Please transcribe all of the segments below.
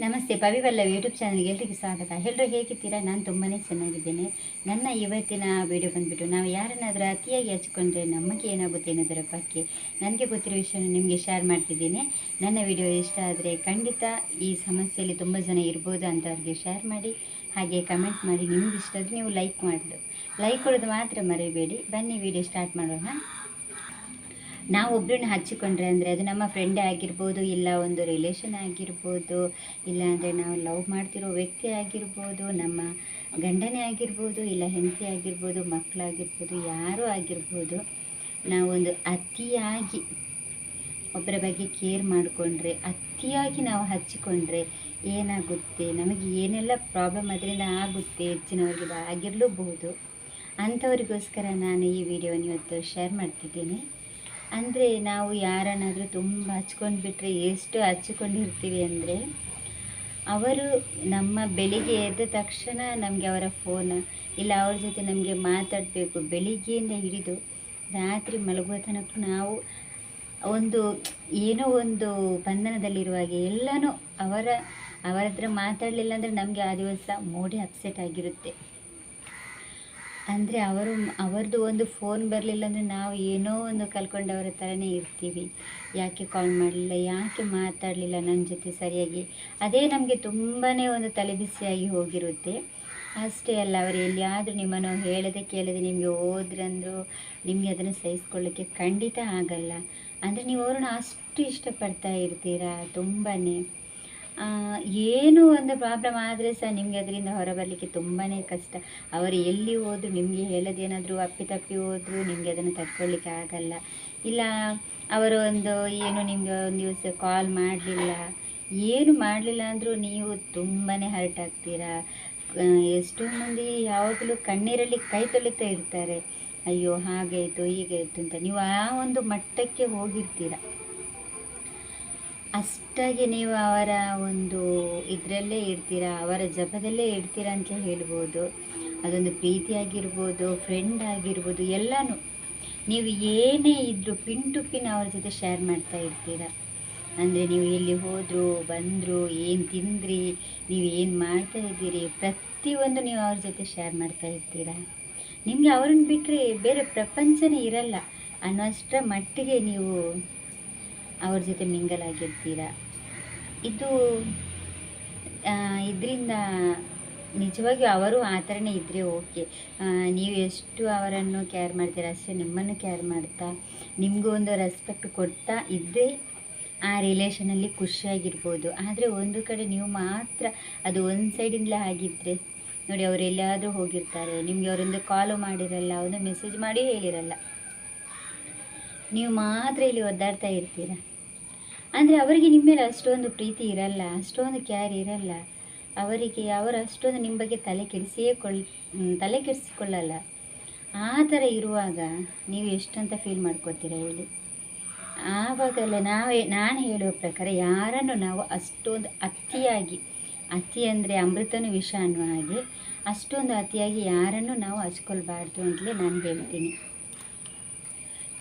ನಮಸ್ತೆ, ಪವಿವಲ್ಲವ್ ಯೂಟ್ಯೂಬ್ ಚಾನಲ್ಗೆ ಎಲ್ರಿಗೂ ಸ್ವಾಗತ. ಎಲ್ಲರೂ ಹೇಗಿದ್ದೀರಾ? ನಾನು ತುಂಬಾ ಚೆನ್ನಾಗಿದ್ದೇನೆ. ನನ್ನ ಇವತ್ತಿನ ವಿಡಿಯೋ ಬಂದುಬಿಟ್ಟು, ನಾವು ಯಾರನ್ನಾದರೂ ಅತಿಯಾಗಿ ಹಚ್ಕೊಂಡ್ರೆ ನಮಗೆ ಏನಾಗುತ್ತೆ ಅನ್ನೋದರ ಬಗ್ಗೆ ನನಗೆ ಗೊತ್ತಿರೋ ವಿಷಯನ ನಿಮಗೆ ಶೇರ್ ಮಾಡ್ತಿದ್ದೀನಿ. ನನ್ನ ವಿಡಿಯೋ ಇಷ್ಟ ಆದರೆ ಖಂಡಿತ ಈ ಸಮಸ್ಯೆಯಲ್ಲಿ ತುಂಬ ಜನ ಇರ್ಬೋದು ಅಂತ ಅವ್ರಿಗೆ ಶೇರ್ ಮಾಡಿ, ಹಾಗೆ ಕಮೆಂಟ್ ಮಾಡಿ. ನಿಮ್ಗೆ ಇಷ್ಟ ಆದರೆ ನೀವು ಲೈಕ್ ಕೊಡೋದು ಮಾತ್ರ ಮರಿಬೇಡಿ. ಬನ್ನಿ ವಿಡಿಯೋ ಸ್ಟಾರ್ಟ್ ಮಾಡೋಣ. ನಾವು ಒಬ್ಬರನ್ನ ಹಚ್ಚಿಕೊಂಡ್ರೆ ಅಂದರೆ ಅದು ನಮ್ಮ ಫ್ರೆಂಡೇ ಆಗಿರ್ಬೋದು, ಇಲ್ಲ ಒಂದು ರಿಲೇಷನ್ ಆಗಿರ್ಬೋದು, ಇಲ್ಲಾಂದರೆ ನಾವು ಲವ್ ಮಾಡ್ತಿರೋ ವ್ಯಕ್ತಿ ಆಗಿರ್ಬೋದು, ನಮ್ಮ ಗಂಡನೇ ಆಗಿರ್ಬೋದು, ಇಲ್ಲ ಹೆಂಡತಿ ಆಗಿರ್ಬೋದು, ಮಕ್ಕಳಾಗಿರ್ಬೋದು, ಯಾರೂ ಆಗಿರ್ಬೋದು. ನಾವೊಂದು ಅತಿಯಾಗಿ ಒಬ್ಬರ ಬಗ್ಗೆ ಕೇರ್ ಮಾಡಿಕೊಂಡ್ರೆ, ಅತಿಯಾಗಿ ನಾವು ಹಚ್ಚಿಕೊಂಡ್ರೆ ಏನಾಗುತ್ತೆ, ನಮಗೆ ಏನೆಲ್ಲ ಪ್ರಾಬ್ಲಮ್ ಅದರಿಂದ ಆಗುತ್ತೆ, ಹೆಚ್ಚಿನವ್ರಿಗೆ ಆಗಿರಲೂಬಹುದು. ಅಂಥವ್ರಿಗೋಸ್ಕರ ನಾನು ಈ ವಿಡಿಯೋನ ಇವತ್ತು ಶೇರ್ ಮಾಡ್ತಿದ್ದೀನಿ. ಅಂದರೆ ನಾವು ಯಾರನ್ನಾದರೂ ತುಂಬ ಹಚ್ಕೊಂಡು ಬಿಟ್ಟರೆ ಎಷ್ಟು ಹಚ್ಚಿಕೊಂಡಿರ್ತೀವಿ ಅಂದರೆ, ಅವರು ನಮ್ಮ ಬೆಳಿಗ್ಗೆ ಎದ್ದ ತಕ್ಷಣ ನಮಗೆ ಅವರ ಫೋನ್ ಇಲ್ಲ ಅವ್ರ ಜೊತೆ ನಮಗೆ ಮಾತಾಡಬೇಕು. ಬೆಳಿಗ್ಗೆಯಿಂದ ಹಿಡಿದು ರಾತ್ರಿ ಮಲಗುವ ತನಕ ನಾವು ಏನೋ ಒಂದು ಬಂಧನದಲ್ಲಿರುವಾಗ ಎಲ್ಲನೂ ಅವರ ಹತ್ರ ಮಾತಾಡಲಿಲ್ಲ ಅಂದರೆ ನಮಗೆ ಆ ದಿವಸ ಮೂಡೇ ಅಪ್ಸೆಟ್ ಆಗಿರುತ್ತೆ. ಅಂದರೆ ಅವ್ರದ್ದು ಒಂದು ಫೋನ್ ಬರಲಿಲ್ಲ ಅಂದರೆ ನಾವು ಏನೋ ಒಂದು ಕಲ್ಕೊಂಡವರ ಥರನೇ ಇರ್ತೀವಿ. ಯಾಕೆ ಕಾಲ್ ಮಾಡಲಿಲ್ಲ, ಯಾಕೆ ಮಾತಾಡಲಿಲ್ಲ ನನ್ನ ಜೊತೆ ಸರಿಯಾಗಿ, ಅದೇ ನಮಗೆ ತುಂಬಾ ಒಂದು ತಲೆಬಿಸಿಯಾಗಿ ಹೋಗಿರುತ್ತೆ. ಅಷ್ಟೇ ಅಲ್ಲ, ಅವರು ಎಲ್ಲಿಯಾದರೂ ನಿಮ್ಮನ್ನು ಹೇಳದೆ ಕೇಳದೆ ನಿಮಗೆ ಹೋದ್ರಂದ್ರು ನಿಮಗೆ ಅದನ್ನು ಸಹಿಸ್ಕೊಳ್ಳೋಕ್ಕೆ ಖಂಡಿತ ಆಗಲ್ಲ. ಅಂದರೆ ನೀವು ಅವ್ರನ್ನ ಅಷ್ಟು ಇಷ್ಟಪಡ್ತಾ ಇರ್ತೀರಾ ತುಂಬಾ. ಏನೋ ಒಂದು ಪ್ರಾಬ್ಲಮ್ ಆದರೆ ಸಹ ನಿಮಗೆ ಅದರಿಂದ ಹೊರಬರಲಿಕ್ಕೆ ತುಂಬಾ ಕಷ್ಟ. ಅವರು ಎಲ್ಲಿ ಹೋದರೂ ನಿಮಗೆ ಹೇಳೋದೇನಾದರೂ ಅಪ್ಪಿತಪ್ಪಿ ಹೋದರೂ ನಿಮಗೆ ಅದನ್ನು ತಡ್ಕೊಳ್ಳಿಕ್ಕೆ ಆಗಲ್ಲ. ಇಲ್ಲ ಅವರು ಏನು ನಿಮಗೆ ಒಂದು ದಿವಸ ಕಾಲ್ ಮಾಡಲಿಲ್ಲ, ಏನು ಮಾಡಲಿಲ್ಲ ಅಂದರೂ ನೀವು ತುಂಬಾ ಹರ್ಟ್ ಆಗ್ತೀರಾ. ಎಷ್ಟೋ ಮಂದಿ ಯಾವಾಗಲೂ ಕಣ್ಣೀರಲ್ಲಿ ಕೈ ತೊಳಿತಾ ಇರ್ತಾರೆ, ಅಯ್ಯೋ ಹಾಗಾಯಿತು ಹೀಗಾಯಿತು ಅಂತ. ನೀವು ಆ ಒಂದು ಮಟ್ಟಕ್ಕೆ ಹೋಗಿರ್ತೀರ. ಅಷ್ಟಾಗಿ ನೀವು ಅವರ ಒಂದು ಇದರಲ್ಲೇ ಇರ್ತೀರಾ, ಅವರ ಜಪದಲ್ಲೇ ಇರ್ತೀರಾ ಅಂತ ಹೇಳ್ಬೋದು. ಅದೊಂದು ಪ್ರೀತಿ ಆಗಿರ್ಬೋದು, ಫ್ರೆಂಡ್ ಆಗಿರ್ಬೋದು, ಎಲ್ಲನೂ ನೀವು ಏನೇ ಇದ್ದರೂ ಪಿನ್ ಟು ಪಿನ್ ಅವ್ರ ಜೊತೆ ಶೇರ್ ಮಾಡ್ತಾ ಇರ್ತೀರ. ಅಂದರೆ ನೀವು ಎಲ್ಲಿ ಹೋದರೂ ಬಂದರು, ಏನು ತಿಂದ್ರಿ, ನೀವು ಏನು ಮಾಡ್ತಾ ಇದ್ದೀರಿ, ಪ್ರತಿಯೊಂದು ನೀವು ಅವ್ರ ಜೊತೆ ಶೇರ್ ಮಾಡ್ತಾ ಇರ್ತೀರ. ನಿಮಗೆ ಅವ್ರನ್ನ ಬಿಟ್ಟರೆ ಬೇರೆ ಪ್ರಪಂಚನೇ ಇರಲ್ಲ ಅನ್ನೋಷ್ಟರ ಮಟ್ಟಿಗೆ ನೀವು ಅವ್ರ ಜೊತೆ ಮಿಂಗಲ್ ಆಗಿರ್ತೀರ. ಇದರಿಂದ ನಿಜವಾಗಿಯೂ ಅವರು ಆ ಥರನೇ ಇದ್ದರೆ ಓಕೆ. ನೀವು ಎಷ್ಟು ಅವರನ್ನು ಕೇರ್ ಮಾಡ್ತೀರ ಅಷ್ಟೇ ನಿಮ್ಮನ್ನು ಕೇರ್ ಮಾಡ್ತಾ, ನಿಮಗೂ ಒಂದು ರೆಸ್ಪೆಕ್ಟ್ ಕೊಡ್ತಾ ಇದ್ದರೆ ಆ ರಿಲೇಷನಲ್ಲಿ ಖುಷಿಯಾಗಿರ್ಬೋದು. ಆದರೆ ಒಂದು ಕಡೆ ನೀವು ಮಾತ್ರ ಅದು ಒಂದು ಸೈಡಿಂದಲೇ ಆಗಿದ್ದರೆ ನೋಡಿ, ಅವರು ಎಲ್ಲಾದರೂ ಹೋಗಿರ್ತಾರೆ, ನಿಮಗೆ ಅವರೊಂದು ಕಾಲು ಮಾಡಿರಲ್ಲ, ಒಂದು ಮೆಸೇಜ್ ಮಾಡಿ ಹೇಳಿರಲ್ಲ, ನೀವು ಮಾತ್ರ ಇಲ್ಲಿ ಒದ್ದಾಡ್ತಾ ಇರ್ತೀರ. ಅಂದರೆ ಅವರಿಗೆ ನಿಮ್ಮ ಮೇಲೆ ಅಷ್ಟೊಂದು ಪ್ರೀತಿ ಇರಲ್ಲ, ಅಷ್ಟೊಂದು ಕೇರ್ ಇರಲ್ಲ. ಅವರು ಅಷ್ಟೊಂದು ನಿಮ್ಮ ಬಗ್ಗೆ ತಲೆ ಕೆಡಿಸಿಕೊಳ್ಳಲ್ಲ. ಆ ಥರ ಇರುವಾಗ ನೀವು ಎಷ್ಟಂತ ಫೀಲ್ ಮಾಡ್ಕೋತೀರ ಹೇಳಿ? ಆವಾಗಲ್ಲ ನಾನು ಹೇಳುವ ಪ್ರಕಾರ ಯಾರನ್ನು ನಾವು ಅಷ್ಟೊಂದು ಅತಿ ಅಂದರೆ ಅಮೃತನೂ ವಿಷ ಅನ್ನುವ ಹಾಗೆ ಅಷ್ಟೊಂದು ಅತಿಯಾಗಿ ಯಾರನ್ನು ನಾವು ಹಚ್ಕೊಳ್ಬಾರ್ದು ಅಂತಲೇ ನಾನು ಹೇಳ್ತೀನಿ.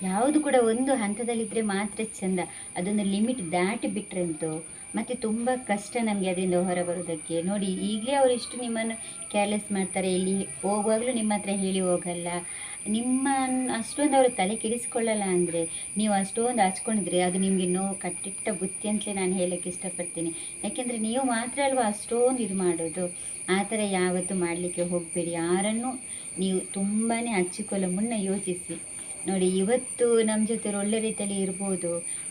ಯಾವುದು ಕೂಡ ಒಂದು ಹಂತದಲ್ಲಿದ್ದರೆ ಮಾತ್ರ ಚೆಂದ. ಅದೊಂದು ಲಿಮಿಟ್ ದಾಟಿ ಬಿಟ್ರಂತೂ ಮತ್ತು ತುಂಬ ಕಷ್ಟ ನಮಗೆ ಅದರಿಂದ ಹೊರಬರೋದಕ್ಕೆ. ನೋಡಿ, ಈಗಲೇ ಅವರು ಇಷ್ಟು ನಿಮ್ಮನ್ನು ಕೇರ್ಲೆಸ್ ಮಾಡ್ತಾರೆ, ಇಲ್ಲಿ ಹೋಗುವಾಗಲೂ ನಿಮ್ಮ ಹತ್ರ ಹೇಳಿ ಹೋಗಲ್ಲ, ನಿಮ್ಮನ್ನು ಅಷ್ಟೊಂದು ಅವರು ತಲೆ ಕೆಡಿಸ್ಕೊಳ್ಳಲ್ಲ. ಅಂದರೆ ನೀವು ಅಷ್ಟೊಂದು ಹಚ್ಕೊಂಡಿದ್ರೆ ಅದು ನಿಮಗೆ ನೋವು ಕಟ್ಟಿಟ್ಟ ಬುತ್ತಿ ಅಂತಲೇ ನಾನು ಹೇಳೋಕ್ಕೆ ಇಷ್ಟಪಡ್ತೀನಿ. ಯಾಕೆಂದರೆ ನೀವು ಮಾತ್ರ ಅಲ್ವಾ ಅಷ್ಟೊಂದು ಇದು ಮಾಡೋದು. ಆ ಥರ ಯಾವತ್ತೂ ಮಾಡಲಿಕ್ಕೆ ಹೋಗಬೇಡಿ. ಯಾರನ್ನು ನೀವು ತುಂಬಾ ಹಚ್ಚಿಕೊಳ್ಳೋ ಮುನ್ನ ಯೋಚಿಸಿ. ನೋಡಿ, ಇವತ್ತು ನಮ್ಮ ಜೊತೆ ಒಳ್ಳೆ ರೀತಿಯಲ್ಲಿ ಇರ್ಬೋದು,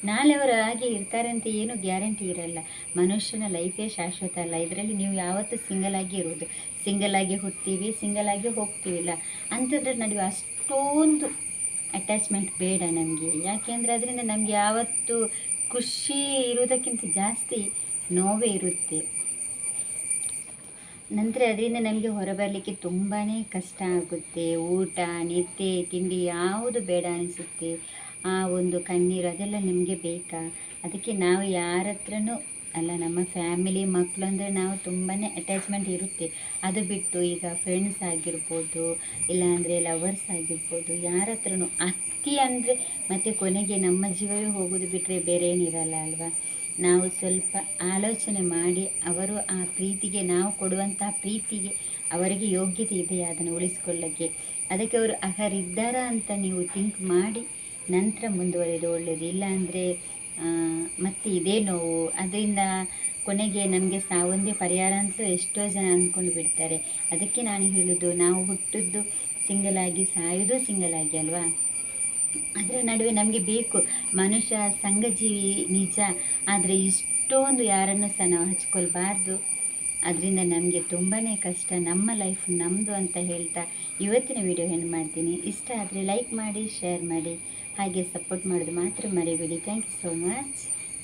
ನಾಳೆ ಅವರು ಹಾಗೆ ಇರ್ತಾರೆ ಅಂತ ಏನು ಗ್ಯಾರಂಟಿ ಇರಲ್ಲ. ಮನುಷ್ಯನ ಲೈಫೇ ಶಾಶ್ವತ ಅಲ್ಲ. ಇದರಲ್ಲಿ ನೀವು ಯಾವತ್ತೂ ಸಿಂಗಲ್ ಆಗಿ ಇರೋದು, ಸಿಂಗಲ್ ಆಗಿ ಹುಡ್ತೀವಿ, ಸಿಂಗಲ್ ಆಗಿ ಹೋಗ್ತೀವಿಲ್ಲ. ಅಂಥದ್ರ ನಡುವೆ ಅಷ್ಟೊಂದು ಅಟ್ಯಾಚ್ಮೆಂಟ್ ಬೇಡ ನಮಗೆ. ಯಾಕೆಂದರೆ ಅದರಿಂದ ನಮಗೆ ಯಾವತ್ತೂ ಖುಷಿ ಇರೋದಕ್ಕಿಂತ ಜಾಸ್ತಿ ನೋವೇ ಇರುತ್ತೆ. ನಂತರ ಅದರಿಂದ ನಮಗೆ ಹೊರಬರಲಿಕ್ಕೆ ತುಂಬಾ ಕಷ್ಟ ಆಗುತ್ತೆ. ಊಟ, ನಿದ್ದೆ, ತಿಂಡಿ ಯಾವುದು ಬೇಡ ಅನಿಸುತ್ತೆ. ಆ ಒಂದು ಕಣ್ಣೀರು ಅದೆಲ್ಲ ನಿಮಗೆ ಬೇಕಾ? ಅದಕ್ಕೆ ನಾವು ಯಾರ ಹತ್ರನೂ ಅಲ್ಲ, ನಮ್ಮ ಫ್ಯಾಮಿಲಿ ಮಕ್ಕಳು ಅಂದರೆ ನಾವು ತುಂಬಾ ಅಟ್ಯಾಚ್ಮೆಂಟ್ ಇರುತ್ತೆ. ಅದು ಬಿಟ್ಟು ಈಗ ಫ್ರೆಂಡ್ಸ್ ಆಗಿರ್ಬೋದು, ಇಲ್ಲಾಂದರೆ ಲವರ್ಸ್ ಆಗಿರ್ಬೋದು, ಯಾರ ಹತ್ರನೂ ಅತಿ ಅಂದರೆ ಮತ್ತು ಕೊನೆಗೆ ನಮ್ಮ ಜೀವವೇ ಹೋಗೋದು ಬಿಟ್ಟರೆ ಬೇರೆ ಏನಿರಲ್ಲ ಅಲ್ವಾ? ನಾವು ಸ್ವಲ್ಪ ಆಲೋಚನೆ ಮಾಡಿ ಅವರು ಆ ಪ್ರೀತಿಗೆ, ನಾವು ಕೊಡುವಂತಹ ಪ್ರೀತಿಗೆ ಅವರಿಗೆ ಯೋಗ್ಯತೆ ಇದೆಯಾ ಅದನ್ನು ಉಳಿಸ್ಕೊಳ್ಳೋಕ್ಕೆ, ಅದಕ್ಕೆ ಅವರು ಅರ್ಹರಿದ್ದಾರಾ ಅಂತ ನೀವು ಥಿಂಕ್ ಮಾಡಿ ನಂತರ ಮುಂದುವರಿಯೋದು ಒಳ್ಳೆಯದು. ಇಲ್ಲ ಅಂದರೆ ಮತ್ತೆ ಇದೇ ನೋವು, ಅದರಿಂದ ಕೊನೆಗೆ ನಮಗೆ ಸಾವೊಂದೇ ಪರಿಹಾರ ಅಂತಲೂ ಎಷ್ಟೋ ಜನ ಅಂದ್ಕೊಂಡು ಬಿಡ್ತಾರೆ. ಅದಕ್ಕೆ ನಾನು ಹೇಳೋದು, ನಾವು ಹುಟ್ಟಿದ್ದು ಸಿಂಗಲ್ ಆಗಿ, ಸಾಯೋದು ಸಿಂಗಲ್ ಆಗಿ ಅಲ್ವಾ. ಅದರ ನಡುವೆ ನಮಗೆ ಬೇಕು, ಮನುಷ್ಯ ಸಂಘಜೀವಿ ನಿಜ, ಆದರೆ ಇಷ್ಟೊಂದು ಯಾರನ್ನು ಸಹ ನಾವು ಹಚ್ಕೊಳ್ಬಾರ್ದು. ಅದರಿಂದ ನಮಗೆ ತುಂಬಾ ಕಷ್ಟ, ನಮ್ಮ ಲೈಫ್ ನಮ್ಮದು ಅಂತ ಹೇಳ್ತಾ ಇವತ್ತಿನ ವಿಡಿಯೋ ಏನು ಮಾಡ್ತೀನಿ. ಇಷ್ಟ ಆದರೆ ಲೈಕ್ ಮಾಡಿ, ಶೇರ್ ಮಾಡಿ, ಹಾಗೆ ಸಪೋರ್ಟ್ ಮಾಡೋದು ಮಾತ್ರ ಮರಿಬೇಡಿ. Thank you so much.